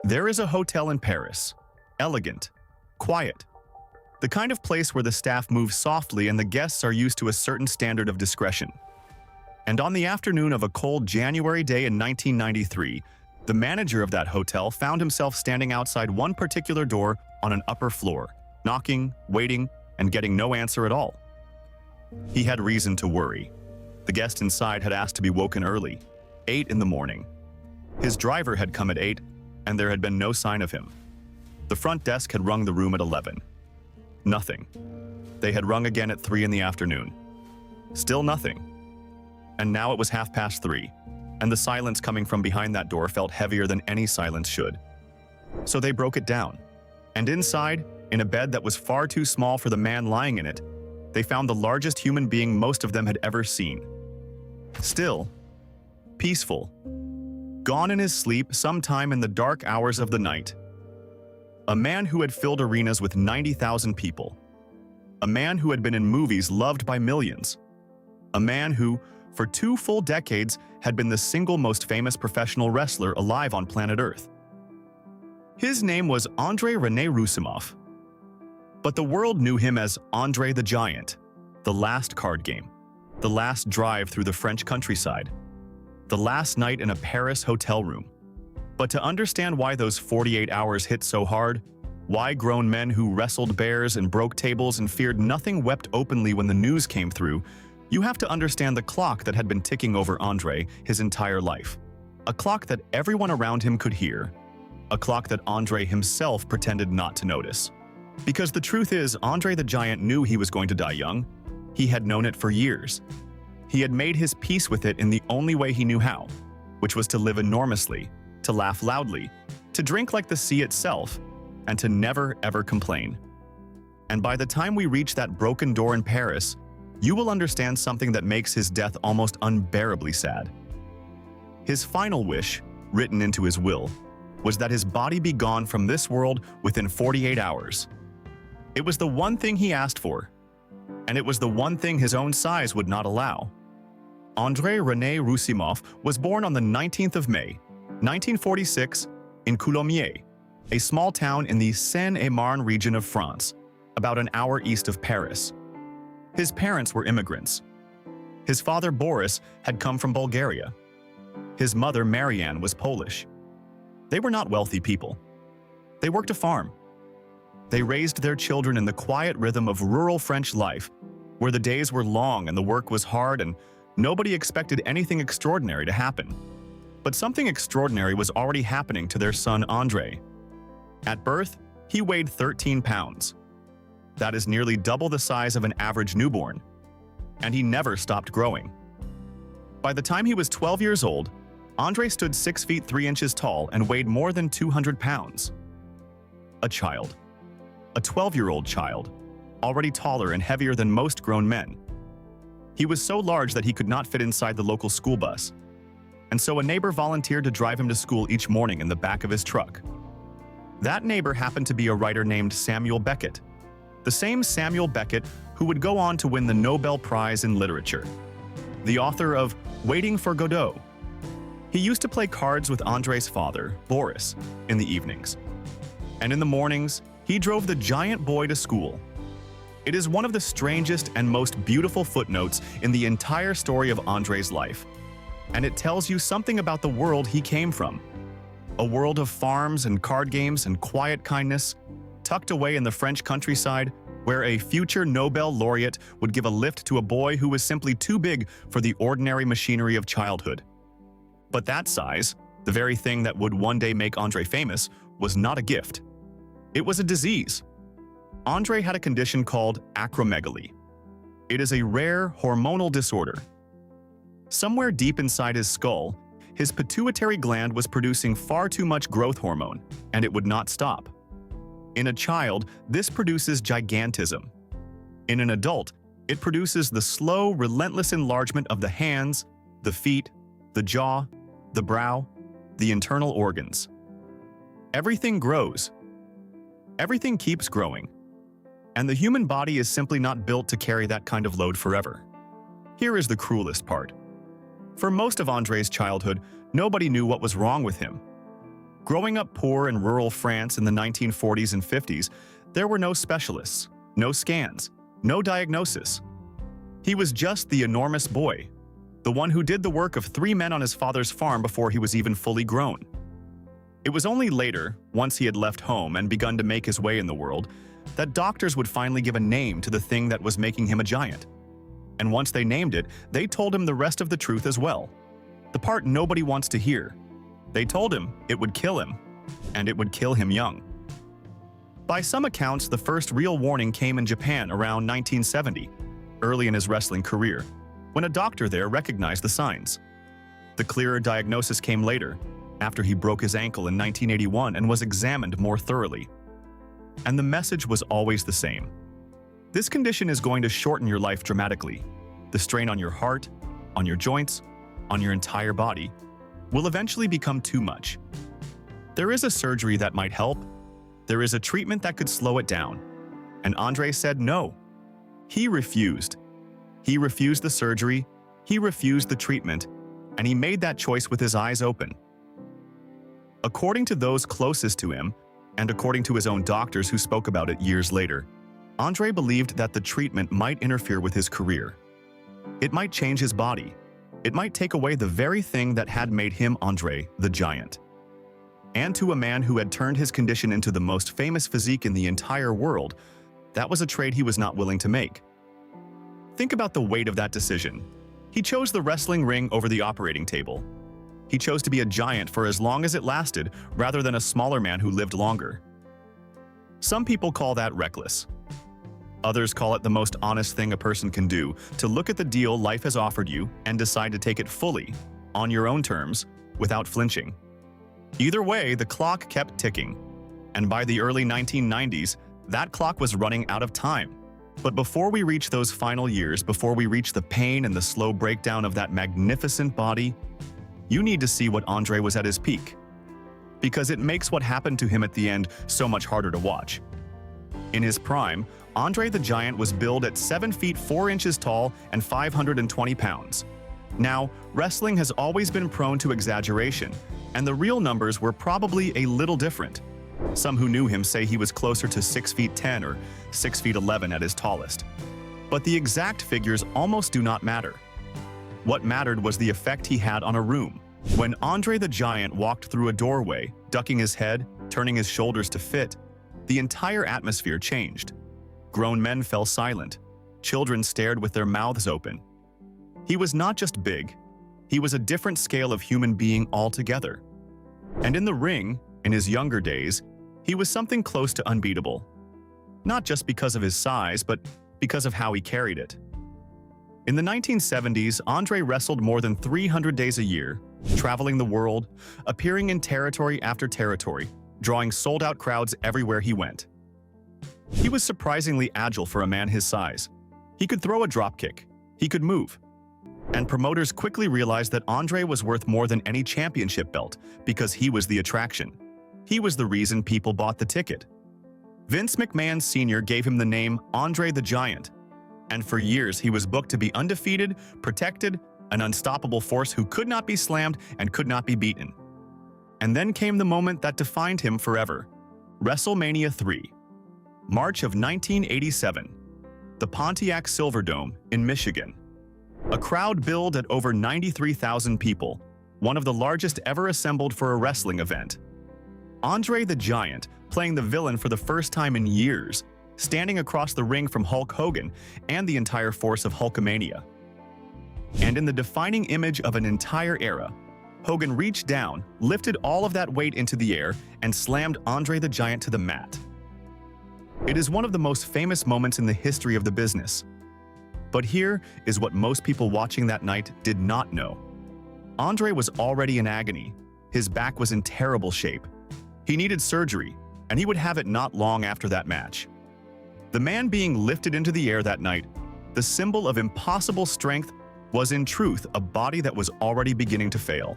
There is a hotel in Paris. Elegant. Quiet. The kind of place where the staff moves softly and the guests are used to a certain standard of discretion. And on the afternoon of a cold January day in 1993, the manager of that hotel found himself standing outside one particular door on an upper floor, knocking, waiting, and getting no answer at all. He had reason to worry. The guest inside had asked to be woken early, 8 in the morning. His driver had come at 8, and there had been no sign of him. The front desk had rung the room at 11. Nothing. They had rung again at 3 in the afternoon. Still nothing. And now it was 3:30, and the silence coming from behind that door felt heavier than any silence should. So they broke it down, and inside, in a bed that was far too small for the man lying in it, they found the largest human being most of them had ever seen. Still, peaceful, gone in his sleep sometime in the dark hours of the night. A man who had filled arenas with 90,000 people. A man who had been in movies loved by millions. A man who, for 2 full decades, had been the single most famous professional wrestler alive on planet Earth. His name was André René Roussimoff. But the world knew him as André the Giant, the last card game, the last drive through the French countryside, the last night in a Paris hotel room. But to understand why those 48 hours hit so hard, why grown men who wrestled bears and broke tables and feared nothing wept openly when the news came through, you have to understand the clock that had been ticking over André his entire life. A clock that everyone around him could hear. A clock that André himself pretended not to notice. Because the truth is, André the Giant knew he was going to die young. He had known it for years. He had made his peace with it in the only way he knew how, which was to live enormously, to laugh loudly, to drink like the sea itself, and to never ever complain. And by the time we reach that broken door in Paris, you will understand something that makes his death almost unbearably sad. His final wish, written into his will, was that his body be gone from this world within 48 hours. It was the one thing he asked for, and it was the one thing his own size would not allow. André René Roussimoff was born on the 19th of May, 1946, in Coulommiers, a small town in the Seine-et-Marne region of France, about an hour east of Paris. His parents were immigrants. His father, Boris, had come from Bulgaria. His mother, Marianne, was Polish. They were not wealthy people. They worked a farm. They raised their children in the quiet rhythm of rural French life, where the days were long and the work was hard and nobody expected anything extraordinary to happen. But something extraordinary was already happening to their son, André. At birth, he weighed 13 pounds. That is nearly double the size of an average newborn. And he never stopped growing. By the time he was 12 years old, André stood 6 feet 3 inches tall and weighed more than 200 pounds. A child. A 12-year-old child, already taller and heavier than most grown men. He was so large that he could not fit inside the local school bus, and so a neighbor volunteered to drive him to school each morning in the back of his truck. That neighbor happened to be a writer named Samuel Beckett, the same Samuel Beckett who would go on to win the Nobel Prize in Literature, the author of Waiting for Godot. He used to play cards with André's father, Boris, in the evenings. And in the mornings, he drove the giant boy to school. It is one of the strangest and most beautiful footnotes in the entire story of André's life. And it tells you something about the world he came from. A world of farms and card games and quiet kindness, tucked away in the French countryside, where a future Nobel laureate would give a lift to a boy who was simply too big for the ordinary machinery of childhood. But that size, the very thing that would one day make André famous, was not a gift. It was a disease. André had a condition called acromegaly. It is a rare hormonal disorder. Somewhere deep inside his skull, his pituitary gland was producing far too much growth hormone, and it would not stop. In a child, this produces gigantism. In an adult, it produces the slow, relentless enlargement of the hands, the feet, the jaw, the brow, the internal organs. Everything grows. Everything keeps growing. And the human body is simply not built to carry that kind of load forever. Here is the cruelest part. For most of André's childhood, nobody knew what was wrong with him. Growing up poor in rural France in the 1940s and 50s, there were no specialists, no scans, no diagnosis. He was just the enormous boy, the one who did the work of 3 men on his father's farm before he was even fully grown. It was only later, once he had left home and begun to make his way in the world, that doctors would finally give a name to the thing that was making him a giant. And once they named it, they told him the rest of the truth as well. The part nobody wants to hear. They told him it would kill him, and it would kill him young. By some accounts, the first real warning came in Japan around 1970, early in his wrestling career, when a doctor there recognized the signs. The clearer diagnosis came later, after he broke his ankle in 1981 and was examined more thoroughly. And the message was always the same. This condition is going to shorten your life dramatically. The strain on your heart, on your joints, on your entire body, will eventually become too much. There is a surgery that might help. There is a treatment that could slow it down. And André said no. He refused. He refused the surgery, he refused the treatment, and he made that choice with his eyes open. According to those closest to him, and according to his own doctors who spoke about it years later, André believed that the treatment might interfere with his career. It might change his body. It might take away the very thing that had made him André the Giant. And to a man who had turned his condition into the most famous physique in the entire world, that was a trade he was not willing to make. Think about the weight of that decision. He chose the wrestling ring over the operating table. He chose to be a giant for as long as it lasted, rather than a smaller man who lived longer. Some people call that reckless. Others call it the most honest thing a person can do, to look at the deal life has offered you and decide to take it fully, on your own terms, without flinching. Either way, the clock kept ticking. And by the early 1990s, that clock was running out of time. But before we reach those final years, before we reach the pain and the slow breakdown of that magnificent body, you need to see what André was at his peak. Because it makes what happened to him at the end so much harder to watch. In his prime, André the Giant was billed at 7 feet 4 inches tall and 520 pounds. Now, wrestling has always been prone to exaggeration, and the real numbers were probably a little different. Some who knew him say he was closer to 6 feet 10 or 6 feet 11 at his tallest. But the exact figures almost do not matter. What mattered was the effect he had on a room. When André the Giant walked through a doorway, ducking his head, turning his shoulders to fit, the entire atmosphere changed. Grown men fell silent. Children stared with their mouths open. He was not just big. He was a different scale of human being altogether. And in the ring, in his younger days, he was something close to unbeatable. Not just because of his size, but because of how he carried it. In the 1970s, André wrestled more than 300 days a year, traveling the world, appearing in territory after territory, drawing sold-out crowds everywhere he went. He was surprisingly agile for a man his size. He could throw a dropkick. He could move. And promoters quickly realized that André was worth more than any championship belt because he was the attraction. He was the reason people bought the ticket. Vince McMahon Sr. gave him the name André the Giant. And for years, he was booked to be undefeated, protected, an unstoppable force who could not be slammed and could not be beaten. And then came the moment that defined him forever. WrestleMania 3. March of 1987. The Pontiac Silverdome in Michigan. A crowd billed at over 93,000 people, one of the largest ever assembled for a wrestling event. André the Giant, playing the villain for the first time in years, standing across the ring from Hulk Hogan and the entire force of Hulkamania. And in the defining image of an entire era, Hogan reached down, lifted all of that weight into the air, and slammed André the Giant to the mat. It is one of the most famous moments in the history of the business. But here is what most people watching that night did not know. André was already in agony. His back was in terrible shape. He needed surgery, and he would have it not long after that match. The man being lifted into the air that night, the symbol of impossible strength, was in truth a body that was already beginning to fail.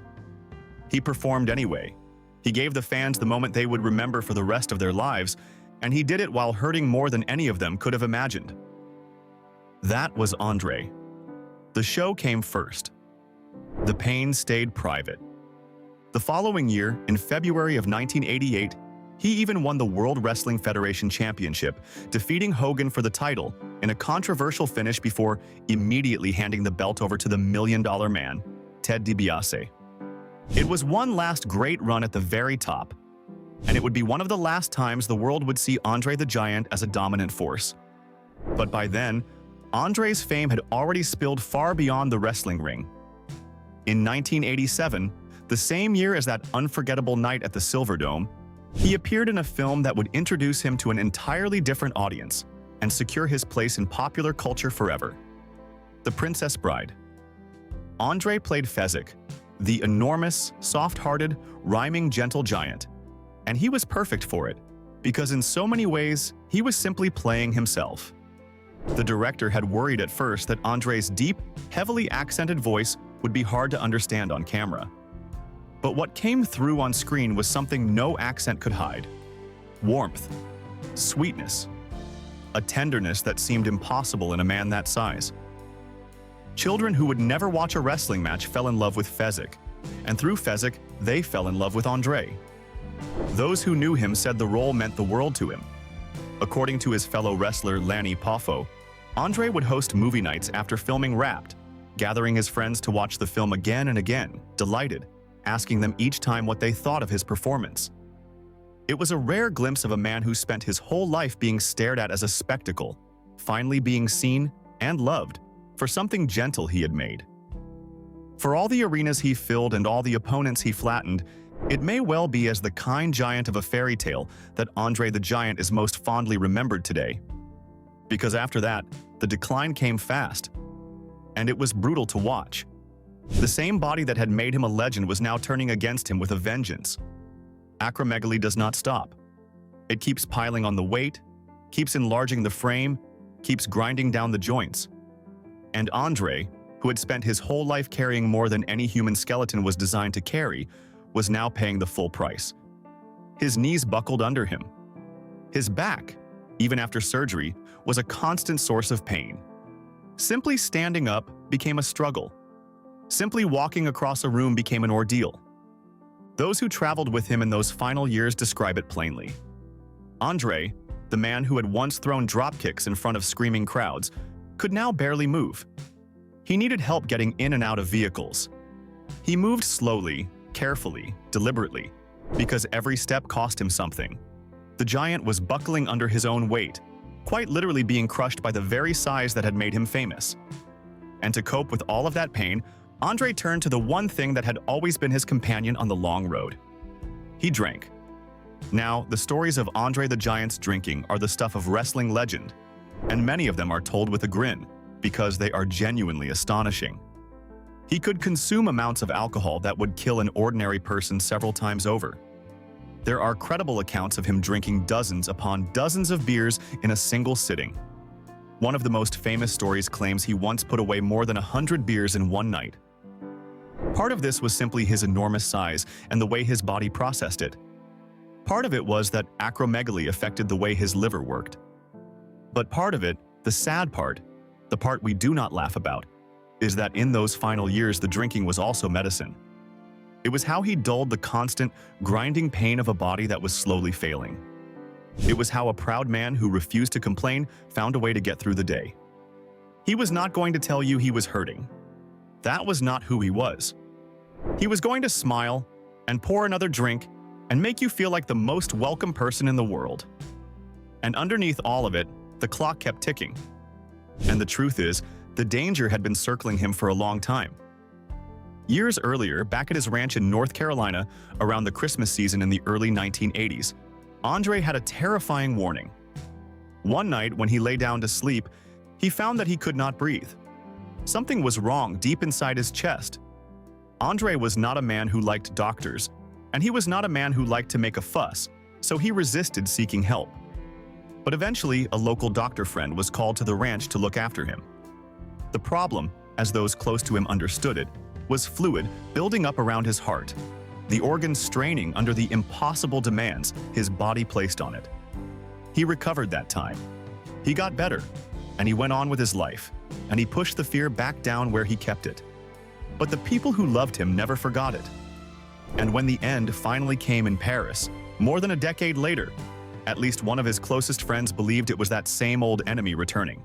He performed anyway. He gave the fans the moment they would remember for the rest of their lives, and he did it while hurting more than any of them could have imagined. That was André. The show came first. The pain stayed private. The following year, in February of 1988, he even won the World Wrestling Federation Championship, defeating Hogan for the title in a controversial finish before immediately handing the belt over to the $1 Million Man, Ted DiBiase. It was one last great run at the very top, and it would be one of the last times the world would see André the Giant as a dominant force. But by then, André's fame had already spilled far beyond the wrestling ring. In 1987, the same year as that unforgettable night at the Silverdome, he appeared in a film that would introduce him to an entirely different audience and secure his place in popular culture forever. The Princess Bride. André played Fezzik, the enormous, soft-hearted, rhyming gentle giant, and he was perfect for it, because in so many ways, he was simply playing himself. The director had worried at first that André's deep, heavily accented voice would be hard to understand on camera. But what came through on screen was something no accent could hide. Warmth, sweetness, a tenderness that seemed impossible in a man that size. Children who would never watch a wrestling match fell in love with Fezzik, and through Fezzik, they fell in love with André. Those who knew him said the role meant the world to him. According to his fellow wrestler Lanny Poffo, André would host movie nights after filming Wrapped, gathering his friends to watch the film again and again, delighted, asking them each time what they thought of his performance. It was a rare glimpse of a man who spent his whole life being stared at as a spectacle, finally being seen and loved for something gentle he had made. For all the arenas he filled and all the opponents he flattened, it may well be as the kind giant of a fairy tale that André the Giant is most fondly remembered today. Because after that, the decline came fast, and it was brutal to watch. The same body that had made him a legend was now turning against him with a vengeance. Acromegaly does not stop. It keeps piling on the weight, keeps enlarging the frame, keeps grinding down the joints. And André, who had spent his whole life carrying more than any human skeleton was designed to carry, was now paying the full price. His knees buckled under him. His back, even after surgery, was a constant source of pain. Simply standing up became a struggle. Simply walking across a room became an ordeal. Those who traveled with him in those final years describe it plainly. André, the man who had once thrown dropkicks in front of screaming crowds, could now barely move. He needed help getting in and out of vehicles. He moved slowly, carefully, deliberately, because every step cost him something. The giant was buckling under his own weight, quite literally being crushed by the very size that had made him famous. And to cope with all of that pain, André turned to the one thing that had always been his companion on the long road. He drank. Now, the stories of André the Giant's drinking are the stuff of wrestling legend, and many of them are told with a grin, because they are genuinely astonishing. He could consume amounts of alcohol that would kill an ordinary person several times over. There are credible accounts of him drinking dozens upon dozens of beers in a single sitting. One of the most famous stories claims he once put away more than 100 beers in one night. Part of this was simply his enormous size and the way his body processed it. Part of it was that acromegaly affected the way his liver worked. But part of it, the sad part, the part we do not laugh about, is that in those final years the drinking was also medicine. It was how he dulled the constant, grinding pain of a body that was slowly failing. It was how a proud man who refused to complain found a way to get through the day. He was not going to tell you he was hurting. That was not who he was. He was going to smile and pour another drink and make you feel like the most welcome person in the world. And underneath all of it, the clock kept ticking. And the truth is, the danger had been circling him for a long time. Years earlier, back at his ranch in North Carolina, around the Christmas season in the early 1980s, André had a terrifying warning. One night, when he lay down to sleep, he found that he could not breathe. Something was wrong deep inside his chest. André was not a man who liked doctors, and he was not a man who liked to make a fuss, so he resisted seeking help. But eventually, a local doctor friend was called to the ranch to look after him. The problem, as those close to him understood it, was fluid building up around his heart, the organ straining under the impossible demands his body placed on it. He recovered that time. He got better, and he went on with his life, and he pushed the fear back down where he kept it. But the people who loved him never forgot it. And when the end finally came in Paris, more than a decade later, at least one of his closest friends believed it was that same old enemy returning.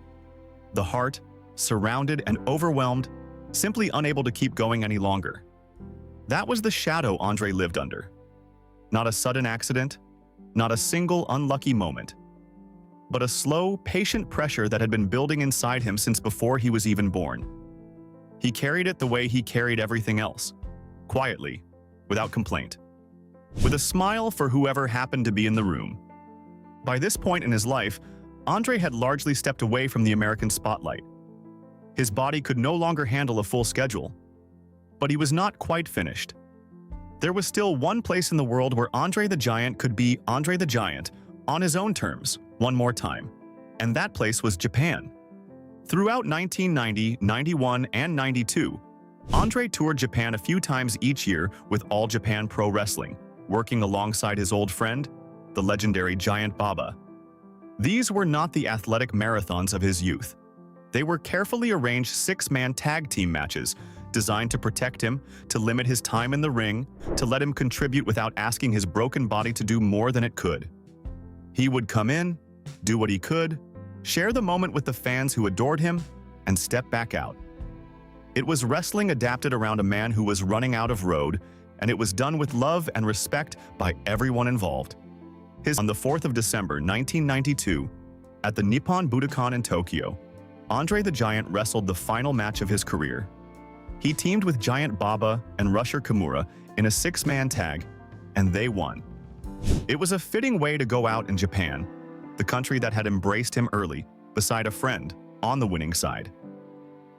The heart, surrounded and overwhelmed, simply unable to keep going any longer. That was the shadow André lived under. Not a sudden accident, not a single unlucky moment, but a slow, patient pressure that had been building inside him since before he was even born. He carried it the way he carried everything else, quietly, without complaint, with a smile for whoever happened to be in the room. By this point in his life, André had largely stepped away from the American spotlight. His body could no longer handle a full schedule, but he was not quite finished. There was still one place in the world where André the Giant could be André the Giant on his own terms one more time, and that place was Japan. Throughout 1990, 91, and 92, André toured Japan a few times each year with All Japan Pro Wrestling, working alongside his old friend, the legendary Giant Baba. These were not the athletic marathons of his youth. They were carefully arranged six-man tag team matches designed to protect him, to limit his time in the ring, to let him contribute without asking his broken body to do more than it could. He would come in, do what he could, share the moment with the fans who adored him, and step back out. It was wrestling adapted around a man who was running out of road, and it was done with love and respect by everyone involved. On the 4th of December 1992, at the Nippon Budokan in Tokyo, André the Giant wrestled the final match of his career. He teamed with Giant Baba and Rusher Kimura in a six-man tag, and they won. It was a fitting way to go out in Japan, the country that had embraced him early, beside a friend, on the winning side.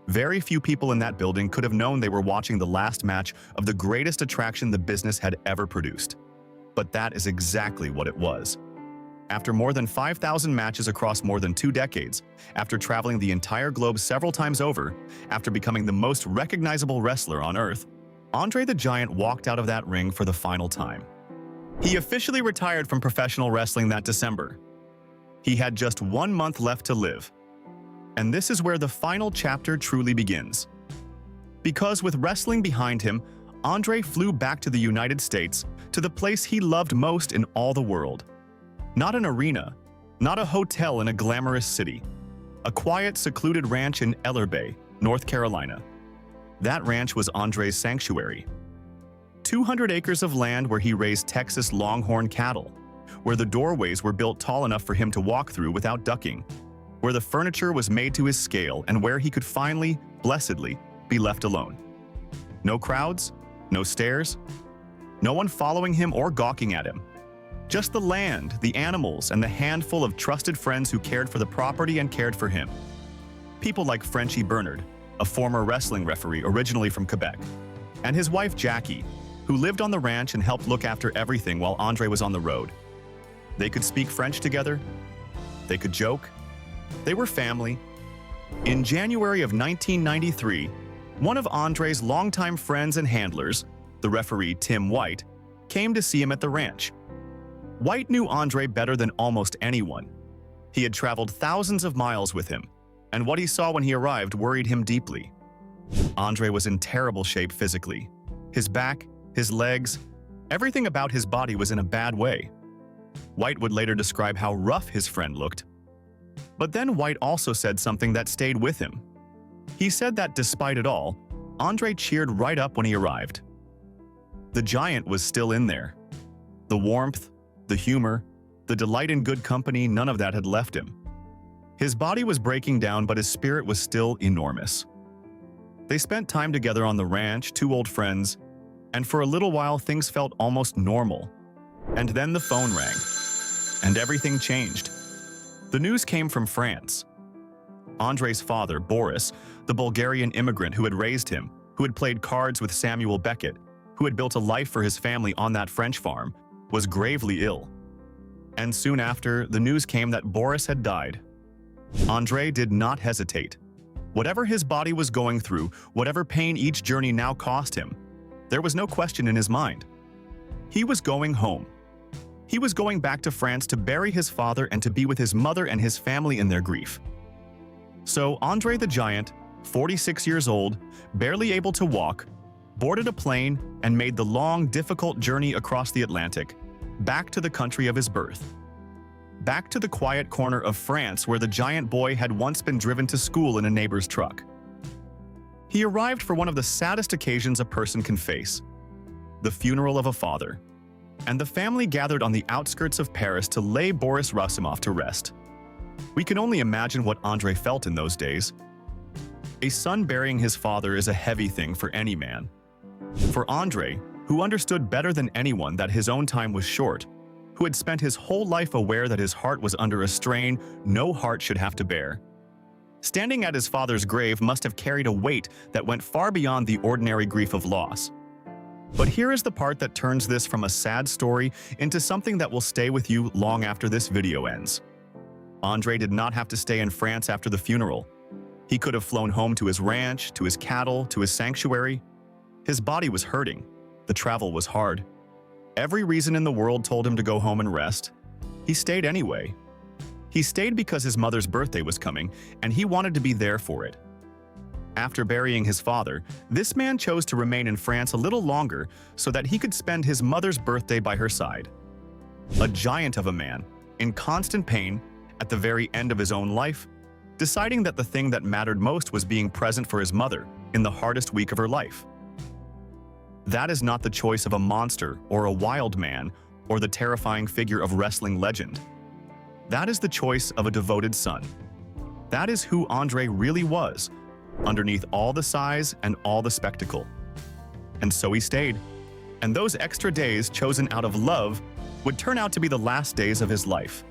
Very few people in that building could have known they were watching the last match of the greatest attraction the business had ever produced. But that is exactly what it was. After more than 5,000 matches across more than 2 decades, after traveling the entire globe several times over, after becoming the most recognizable wrestler on Earth, André the Giant walked out of that ring for the final time. He officially retired from professional wrestling that December. He had just 1 month left to live. And this is where the final chapter truly begins. Because with wrestling behind him, André flew back to the United States, to the place he loved most in all the world. Not an arena, not a hotel in a glamorous city. A quiet, secluded ranch in Ellerbe, North Carolina. That ranch was André's sanctuary. 200 acres of land where he raised Texas Longhorn cattle, where the doorways were built tall enough for him to walk through without ducking, where the furniture was made to his scale, and where he could finally, blessedly, be left alone. No crowds, no stares, no one following him or gawking at him. Just the land, the animals, and the handful of trusted friends who cared for the property and cared for him. People like Frenchie Bernard, a former wrestling referee originally from Quebec, and his wife Jackie, who lived on the ranch and helped look after everything while André was on the road. They could speak French together. They could joke. They were family. In January of 1993, one of André's longtime friends and handlers, the referee Tim White, came to see him at the ranch. White knew André better than almost anyone. He had traveled thousands of miles with him, and what he saw when he arrived worried him deeply. André was in terrible shape physically. His back, his legs, everything about his body was in a bad way. White would later describe how rough his friend looked. But then White also said something that stayed with him. He said that despite it all, André cheered right up when he arrived. The Giant was still in there. The warmth, the humor, the delight in good company, none of that had left him. His body was breaking down, but his spirit was still enormous. They spent time together on the ranch, 2 old friends, and for a little while things felt almost normal. And then the phone rang, and everything changed. The news came from France. André's father, Boris, the Bulgarian immigrant who had raised him, who had played cards with Samuel Beckett, who had built a life for his family on that French farm, was gravely ill. And soon after, the news came that Boris had died. André did not hesitate. Whatever his body was going through, whatever pain each journey now cost him, there was no question in his mind. He was going home. He was going back to France to bury his father and to be with his mother and his family in their grief. So André the Giant, 46 years old, barely able to walk, boarded a plane, and made the long, difficult journey across the Atlantic, back to the country of his birth. Back to the quiet corner of France where the giant boy had once been driven to school in a neighbor's truck. He arrived for one of the saddest occasions a person can face: the funeral of a father. And the family gathered on the outskirts of Paris to lay Boris Rasimov to rest. We can only imagine what André felt in those days. A son burying his father is a heavy thing for any man. For André, who understood better than anyone that his own time was short, who had spent his whole life aware that his heart was under a strain no heart should have to bear, standing at his father's grave must have carried a weight that went far beyond the ordinary grief of loss. But here is the part that turns this from a sad story into something that will stay with you long after this video ends. André did not have to stay in France after the funeral. He could have flown home to his ranch, to his cattle, to his sanctuary. His body was hurting. The travel was hard. Every reason in the world told him to go home and rest. He stayed anyway. He stayed because his mother's birthday was coming, and he wanted to be there for it. After burying his father, this man chose to remain in France a little longer so that he could spend his mother's birthday by her side. A giant of a man, in constant pain, at the very end of his own life, deciding that the thing that mattered most was being present for his mother in the hardest week of her life. That is not the choice of a monster or a wild man or the terrifying figure of wrestling legend. That is the choice of a devoted son. That is who André really was, underneath all the size and all the spectacle. And so he stayed. And those extra days chosen out of love would turn out to be the last days of his life.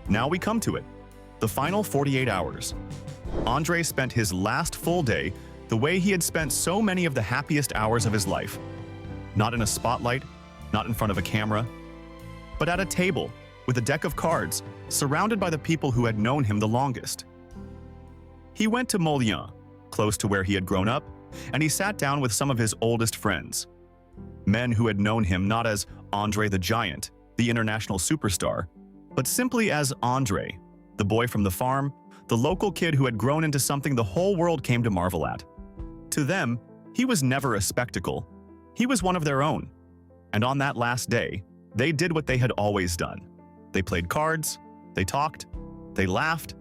Now we come to it, the final 48 hours. André spent his last full day the way he had spent so many of the happiest hours of his life. Not in a spotlight, not in front of a camera, but at a table with a deck of cards, surrounded by the people who had known him the longest. He went to Moulins, close to where he had grown up, and he sat down with some of his oldest friends. Men who had known him not as André the Giant, the international superstar, but simply as André, the boy from the farm, the local kid who had grown into something the whole world came to marvel at. To them, he was never a spectacle. He was one of their own. And on that last day, they did what they had always done. They played cards, they talked, they laughed,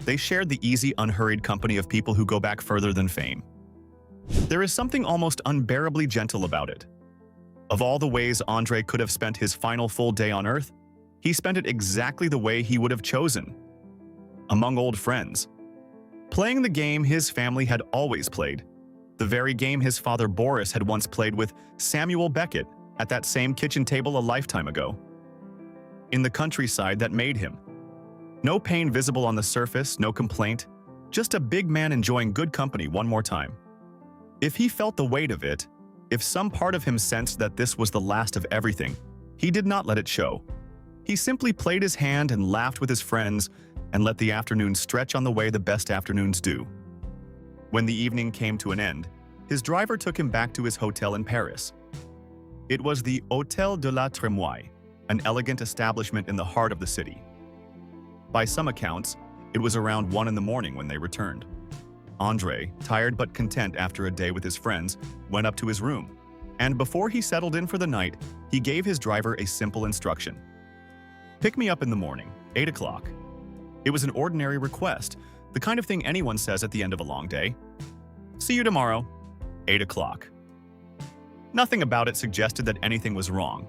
they shared the easy, unhurried company of people who go back further than fame. There is something almost unbearably gentle about it. Of all the ways André could have spent his final full day on Earth, he spent it exactly the way he would have chosen. Among old friends. Playing the game his family had always played. The very game his father Boris had once played with Samuel Beckett at that same kitchen table a lifetime ago. In the countryside that made him. No pain visible on the surface, no complaint, just a big man enjoying good company one more time. If he felt the weight of it, if some part of him sensed that this was the last of everything, he did not let it show. He simply played his hand and laughed with his friends and let the afternoon stretch on the way the best afternoons do. When the evening came to an end, his driver took him back to his hotel in Paris. It was the Hôtel de la Trémoille, an elegant establishment in the heart of the city. By some accounts, it was around 1 in the morning when they returned. André, tired but content after a day with his friends, went up to his room, and before he settled in for the night, he gave his driver a simple instruction. "Pick me up in the morning, 8 o'clock. It was an ordinary request, the kind of thing anyone says at the end of a long day. "See you tomorrow, 8 o'clock. Nothing about it suggested that anything was wrong.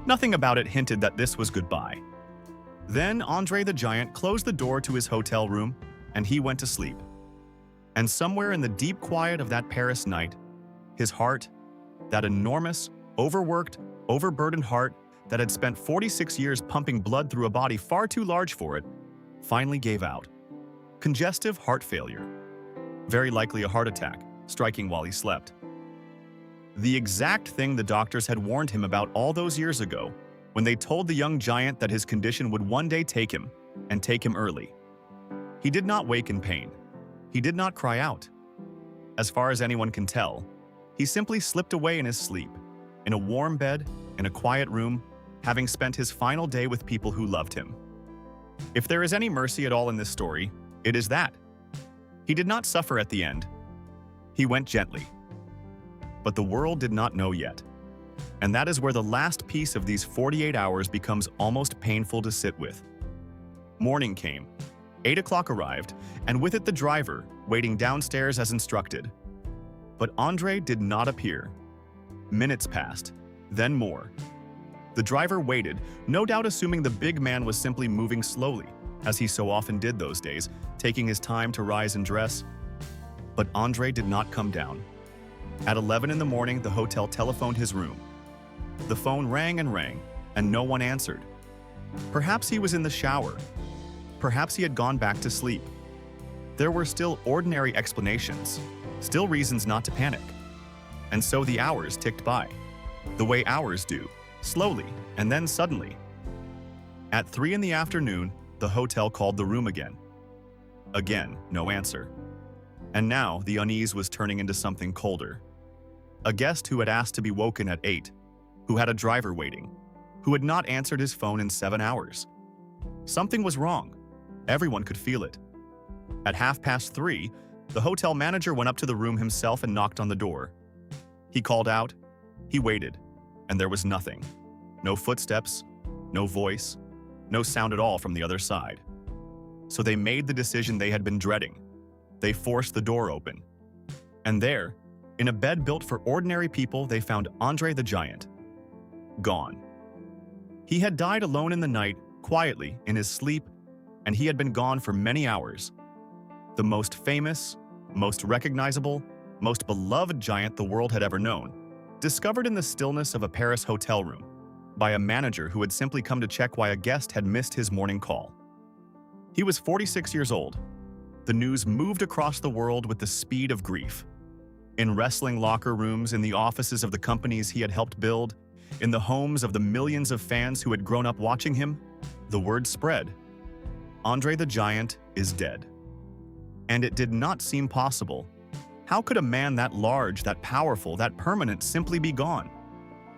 Nothing about it hinted that this was goodbye. Then André the Giant closed the door to his hotel room, and he went to sleep. And somewhere in the deep quiet of that Paris night, his heart, that enormous, overworked, overburdened heart that had spent 46 years pumping blood through a body far too large for it, finally gave out. Congestive heart failure. Very likely a heart attack, striking while he slept. The exact thing the doctors had warned him about all those years ago, when they told the young giant that his condition would one day take him, and take him early. He did not wake in pain. He did not cry out. As far as anyone can tell, he simply slipped away in his sleep, in a warm bed, in a quiet room, having spent his final day with people who loved him. If there is any mercy at all in this story, it is that. He did not suffer at the end. He went gently. But the world did not know yet. And that is where the last piece of these 48 hours becomes almost painful to sit with. Morning came. 8 o'clock arrived, and with it the driver, waiting downstairs as instructed. But André did not appear. Minutes passed, then more. The driver waited, no doubt assuming the big man was simply moving slowly, as he so often did those days, taking his time to rise and dress. But André did not come down. At 11 in the morning, the hotel telephoned his room. The phone rang, and no one answered. Perhaps he was in the shower. Perhaps he had gone back to sleep. There were still ordinary explanations, still reasons not to panic. And so the hours ticked by, the way hours do, slowly and then suddenly. At 3 in the afternoon, the hotel called the room again. Again, no answer. And now the unease was turning into something colder. A guest who had asked to be woken at 8, who had a driver waiting, who had not answered his phone in 7 hours. Something was wrong. Everyone could feel it. At 3:30, the hotel manager went up to the room himself and knocked on the door. He called out, he waited, and there was nothing. No footsteps, no voice, no sound at all from the other side. So they made the decision they had been dreading. They forced the door open. And there, in a bed built for ordinary people, they found André the Giant. Gone. He had died alone in the night, quietly, in his sleep, and he had been gone for many hours. The most famous, most recognizable, most beloved giant the world had ever known, discovered in the stillness of a Paris hotel room by a manager who had simply come to check why a guest had missed his morning call. He was 46 years old. The news moved across the world with the speed of grief. In wrestling locker rooms, in the offices of the companies he had helped build, in the homes of the millions of fans who had grown up watching him, the word spread. André the Giant is dead. And it did not seem possible. How could a man that large, that powerful, that permanent simply be gone?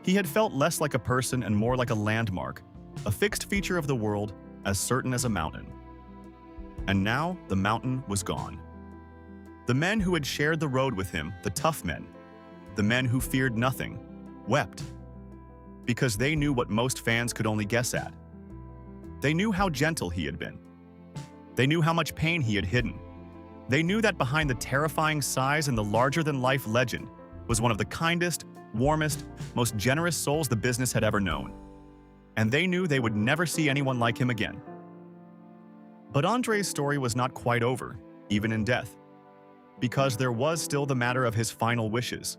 He had felt less like a person and more like a landmark, a fixed feature of the world, as certain as a mountain. And now the mountain was gone. The men who had shared the road with him, the tough men, the men who feared nothing, wept. Because they knew what most fans could only guess at. They knew how gentle he had been. They knew how much pain he had hidden. They knew that behind the terrifying size and the larger-than-life legend was one of the kindest, warmest, most generous souls the business had ever known. And they knew they would never see anyone like him again. But André's story was not quite over, even in death, because there was still the matter of his final wishes.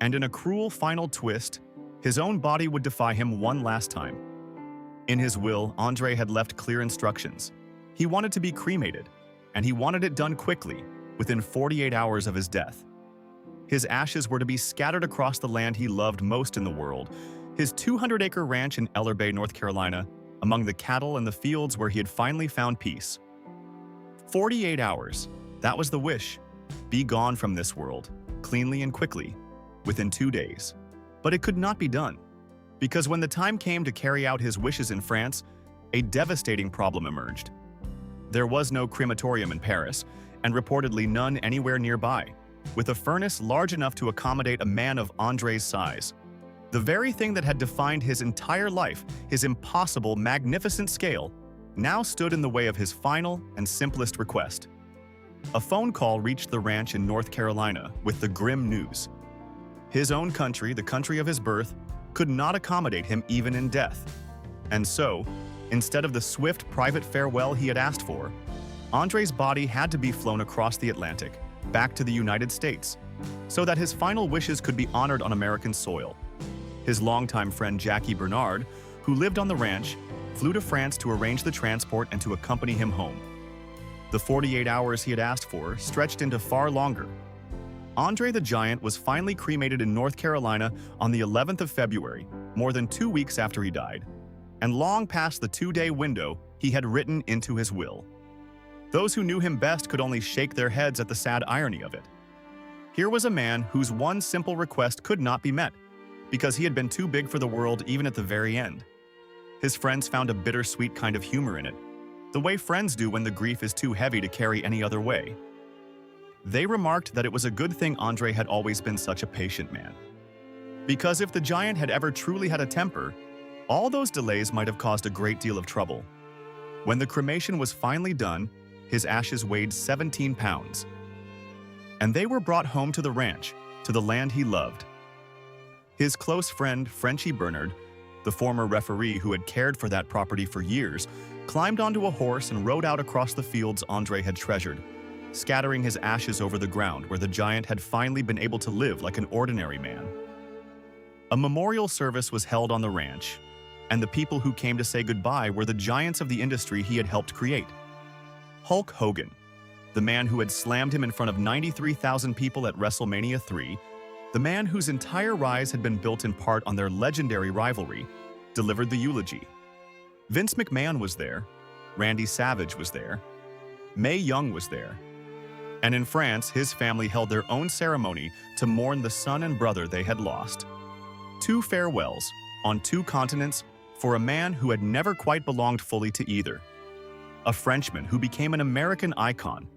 And in a cruel final twist, his own body would defy him one last time. In his will, André had left clear instructions. He wanted to be cremated, and he wanted it done quickly, within 48 hours of his death. His ashes were to be scattered across the land he loved most in the world, his 200-acre ranch in Eller Bay, North Carolina, among the cattle and the fields where he had finally found peace. 48 hours, that was the wish. Be gone from this world, cleanly and quickly, within 2 days. But it could not be done, because when the time came to carry out his wishes in France, a devastating problem emerged. There was no crematorium in Paris, and reportedly none anywhere nearby, with a furnace large enough to accommodate a man of André's size. The very thing that had defined his entire life, his impossible, magnificent scale, now stood in the way of his final and simplest request. A phone call reached the ranch in North Carolina with the grim news. His own country, the country of his birth, could not accommodate him even in death. And so, instead of the swift private farewell he had asked for, André's body had to be flown across the Atlantic, back to the United States, so that his final wishes could be honored on American soil. His longtime friend Jackie Bernard, who lived on the ranch, flew to France to arrange the transport and to accompany him home. The 48 hours he had asked for stretched into far longer. André the Giant was finally cremated in North Carolina on the 11th of February, more than 2 weeks after he died, and long past the 2-day window he had written into his will. Those who knew him best could only shake their heads at the sad irony of it. Here was a man whose one simple request could not be met, because he had been too big for the world even at the very end. His friends found a bittersweet kind of humor in it, the way friends do when the grief is too heavy to carry any other way. They remarked that it was a good thing André had always been such a patient man. Because if the giant had ever truly had a temper, all those delays might have caused a great deal of trouble. When the cremation was finally done, his ashes weighed 17 pounds. And they were brought home to the ranch, to the land he loved. His close friend, Frenchy Bernard, the former referee who had cared for that property for years, climbed onto a horse and rode out across the fields André had treasured, scattering his ashes over the ground where the giant had finally been able to live like an ordinary man. A memorial service was held on the ranch, and the people who came to say goodbye were the giants of the industry he had helped create. Hulk Hogan, the man who had slammed him in front of 93,000 people at WrestleMania 3, the man whose entire rise had been built in part on their legendary rivalry, delivered the eulogy. Vince McMahon was there, Randy Savage was there, Mae Young was there, and in France, his family held their own ceremony to mourn the son and brother they had lost. 2 farewells, on 2 continents, for a man who had never quite belonged fully to either. A Frenchman who became an American icon.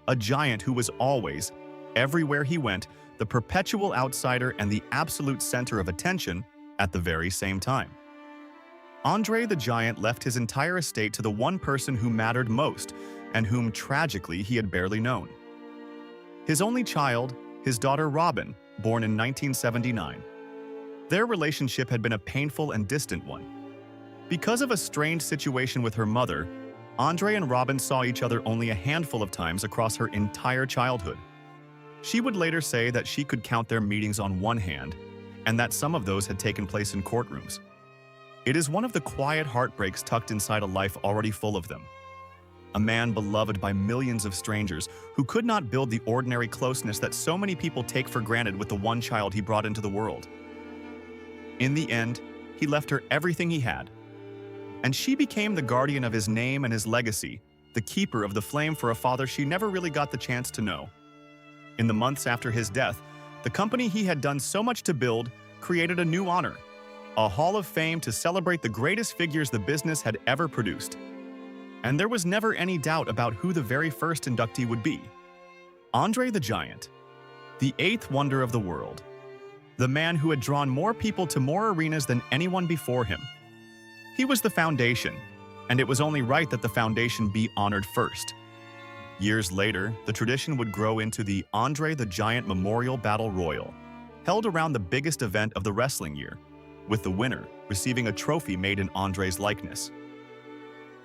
A giant who was always, everywhere he went, the perpetual outsider and the absolute center of attention at the very same time. André the Giant left his entire estate to the one person who mattered most and whom, tragically, he had barely known. His only child, his daughter Robin, born in 1979. Their relationship had been a painful and distant one. Because of a strained situation with her mother, André and Robin saw each other only a handful of times across her entire childhood. She would later say that she could count their meetings on one hand, and that some of those had taken place in courtrooms. It is one of the quiet heartbreaks tucked inside a life already full of them. A man beloved by millions of strangers who could not build the ordinary closeness that so many people take for granted with the one child he brought into the world. In the end, he left her everything he had. And she became the guardian of his name and his legacy, the keeper of the flame for a father she never really got the chance to know. In the months after his death, the company he had done so much to build created a new honor, a Hall of Fame to celebrate the greatest figures the business had ever produced. And there was never any doubt about who the very first inductee would be. André the Giant, the 8th wonder of the world, the man who had drawn more people to more arenas than anyone before him. He was the foundation, and it was only right that the foundation be honored first. Years later, the tradition would grow into the André the Giant Memorial Battle Royal, held around the biggest event of the wrestling year, with the winner receiving a trophy made in André's likeness.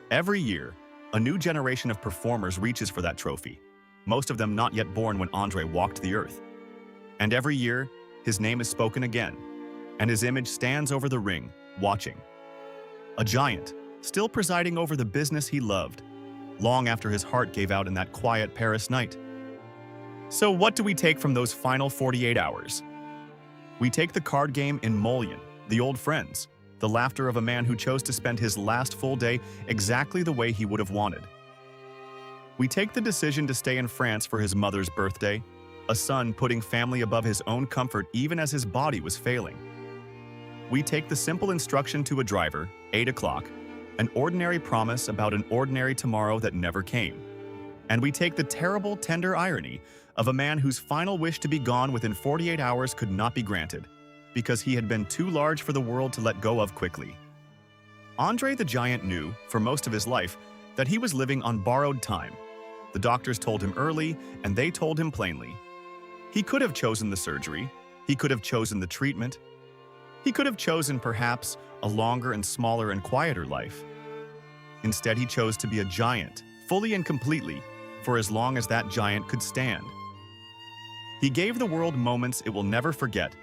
Every year, a new generation of performers reaches for that trophy, most of them not yet born when André walked the earth. And every year, his name is spoken again, and his image stands over the ring, watching. A giant, still presiding over the business he loved, long after his heart gave out in that quiet Paris night. So what do we take from those final 48 hours? We take the card game in Mullion, the old friends, the laughter of a man who chose to spend his last full day exactly the way he would have wanted. We take the decision to stay in France for his mother's birthday, a son putting family above his own comfort even as his body was failing. We take the simple instruction to a driver, 8 o'clock, an ordinary promise about an ordinary tomorrow that never came. And we take the terrible, tender irony of a man whose final wish to be gone within 48 hours could not be granted, because he had been too large for the world to let go of quickly. André the Giant knew, for most of his life, that he was living on borrowed time. The doctors told him early, and they told him plainly. He could have chosen the surgery. He could have chosen the treatment. He could have chosen, perhaps, a longer and smaller and quieter life. Instead, he chose to be a giant, fully and completely, for as long as that giant could stand. He gave the world moments it will never forget,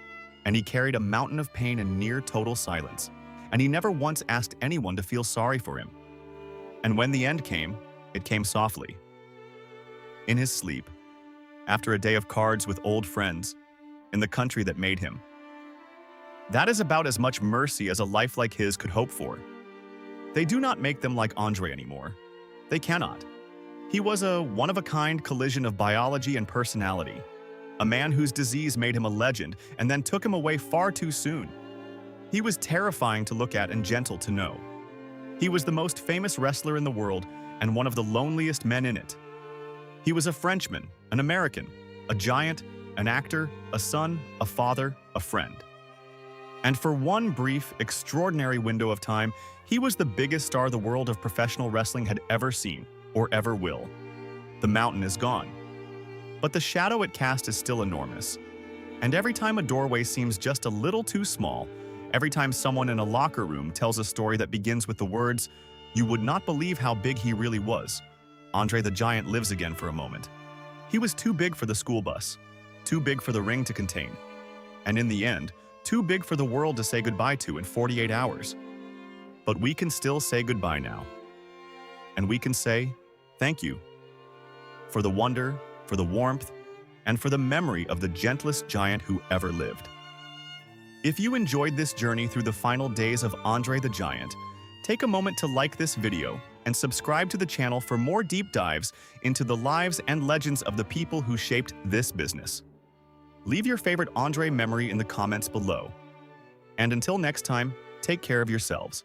and he carried a mountain of pain in near total silence, and he never once asked anyone to feel sorry for him. And when the end came, it came softly. In his sleep, after a day of cards with old friends, in the country that made him. That is about as much mercy as a life like his could hope for. They do not make them like André anymore. They cannot. He was a one-of-a-kind collision of biology and personality, a man whose disease made him a legend and then took him away far too soon. He was terrifying to look at and gentle to know. He was the most famous wrestler in the world and one of the loneliest men in it. He was a Frenchman, an American, a giant, an actor, a son, a father, a friend. And for one brief, extraordinary window of time, he was the biggest star the world of professional wrestling had ever seen, or ever will. The mountain is gone. But the shadow it cast is still enormous. And every time a doorway seems just a little too small, every time someone in a locker room tells a story that begins with the words, "You would not believe how big he really was," André the Giant lives again for a moment. He was too big for the school bus, too big for the ring to contain, and in the end, too big for the world to say goodbye to in 48 hours. But we can still say goodbye now. And we can say, thank you. For the wonder, for the warmth, and for the memory of the gentlest giant who ever lived. If you enjoyed this journey through the final days of André the Giant, take a moment to like this video and subscribe to the channel for more deep dives into the lives and legends of the people who shaped this business. Leave your favorite André memory in the comments below. And until next time, take care of yourselves.